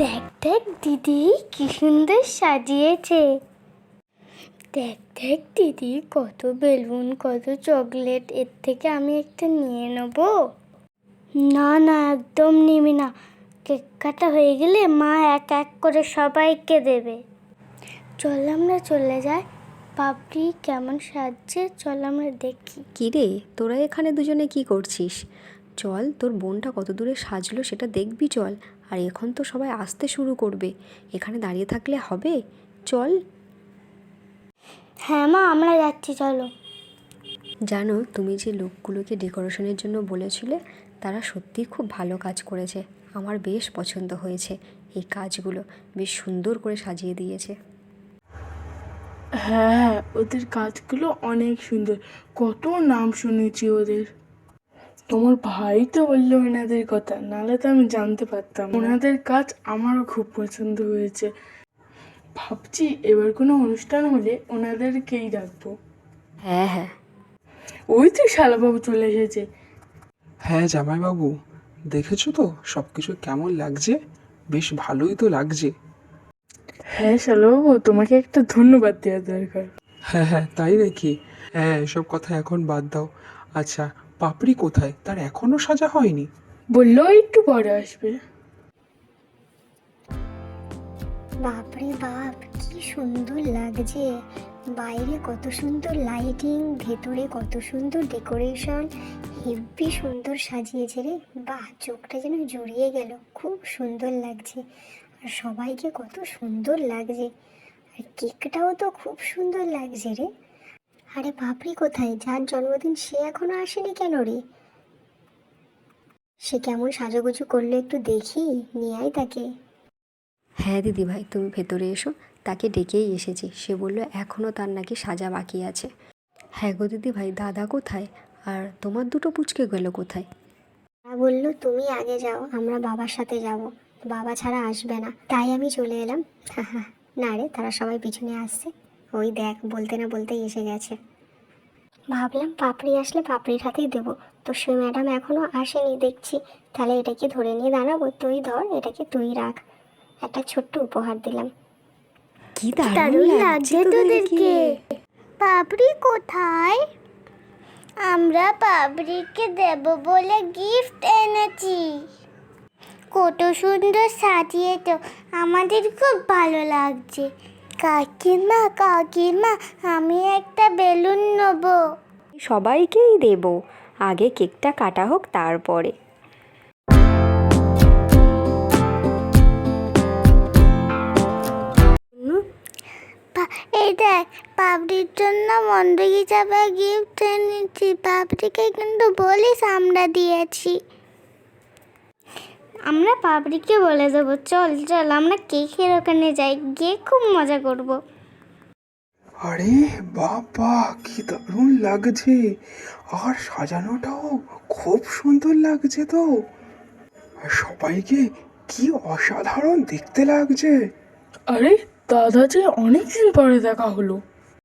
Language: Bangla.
দেখ দেখ দিদি কি সুন্দর সাজিয়েছে। দেখ দেখ দিদি কত বেলুন, কত চকলেট। এর থেকে আমি একটা নিয়ে নেব। না না, একদম নিবি না। কেক কাটা হয়ে গেলে মা এক এক করে সবাইকে দেবে। চল আমরা চলে যাই। পাপড়ি কেমন সাজছে, চল আমরা দেখি। কী রে, তোরা এখানে দুজনে কি করছিস? চল, তোর বোনটা কত দূরে সাজলো সেটা দেখবি চল। আর এখন তো সবাই আসতে শুরু করবে, এখানে দাঁড়িয়ে থাকলে হবে? চল। হ্যাঁ মা, আমরা যাচ্ছি, চলো। জানো, তুমি যে লোকগুলোকে ডেকোরেশনের জন্য বলেছিলে তারা সত্যিই খুব ভালো কাজ করেছে। আমার বেশ পছন্দ হয়েছে এই কাজগুলো, বেশ সুন্দর করে সাজিয়ে দিয়েছে। হ্যাঁ, ওদের কাজগুলো অনেক সুন্দর। কত নাম শুনেছি ওদের। তোমার ভাই তো বললো ওনাদের কথা, নাহলে তো আমি জানতে পারতাম না। ওনাদের কাজ আমারও খুব পছন্দ হয়েছে। ভাবছি এবার কোনো অনুষ্ঠান হলে ওনাদেরকেই ডাকবো। হ্যাঁ হ্যাঁ। ওই তো শালাবাবু চলে এসেছে। হ্যাঁ জামাইবাবু, দেখেছো তো সব কিছু কেমন লাগছে? বেশ ভালোই তো লাগছে। হ্যাঁ শালাবাবু, তোমাকে একটা ধন্যবাদ দেওয়া দরকার। হ্যাঁ হ্যাঁ, তাই নাকি? হ্যাঁ, এসব কথা এখন বাদ দাও। আচ্ছা, পাপড়ি কোথায়? তার এখনো সাজা হয়নি? বললো একটু পরে আসবে। বাপরে বাপ, কি সুন্দর লাগছে। বাইরে কত সুন্দর লাইটিং, ভেতরে কত সুন্দর ডেকোরেশন। হেব্বি সুন্দর সাজিয়েছে রে। বাহ, চোখটা যেন জুড়িয়ে গেল। খুব সুন্দর লাগছে। আর সবাইকে কত সুন্দর লাগছে। আর কেকটাও তো খুব সুন্দর লাগছে রে। আরে বাপরে, কোথায় যার জন্মদিন সে এখনো আসেনি কেন রে? সে কেমন সাজুগুজু করলো একটু দেখি, নিয়ে আয় তাকে। হ্যাঁ দিদিভাই, তুমি ভেতরে এসো। তাকে ডেকেই এসেছি, সে বলল এখনও তার নাকি সাজা বাকি আছে। হ্যাঁ গো দিদিভাই, দাদা কোথায়? আর তোমার দুটো পুচকে গেল কোথায়? বাবা বললো তুমি আগে যাও, আমরা বাবার সাথে যাব। বাবা ছাড়া আসবে না, তাই আমি চলে এলাম। না রে, তারা সবাই পিছনে আসছে। ওই দেখ, বলতে না বলতেই এসে গেছে। ভাবলাম পাপড়ি আসলে পাপড়ির হাতেই দেবো, তো সে ম্যাডাম এখনো আসেনি দেখছি। তাহলে এটাকে ধরে নিয়ে দাঁড়াবো। তুই ধর, এটাকে তুই রাখ। একটা ছোট্ট উপহার দিলাম। কি দারুণ লাগছে তোদেরকে। পাপড়ি কোথায়? আমরা পাপড়িকে দেব বলে গিফট এনেছি। কত সুন্দর সাজিয়েছ, আমাদের খুব ভালো লাগছে। কাকিমা কাকিমা, আমি একটা বেলুন নেব। সবাইকেই দেব, আগে কেকটা কাটা হোক তারপরে। এই দেখ, পাপড়ির জন্য মন্দিরে যাবে গিফট এনেছি। পাপড়িকে কিন্তু বলিস আমরা দিয়েছি। আমরা পাপড়িকে বলে দেবো। চল চল, আমরা কেকের ওখানে যাই, গিয়ে খুব মজা করব। আরে বাবা, কি দারুণ লাগছে! আর সাজানোটাও খুব সুন্দর লাগছে তো। আর সবাইকে কি অসাধারণ দেখতে লাগছে! আরে দাদা, যে অনেকদিন পরে দেখা হলো।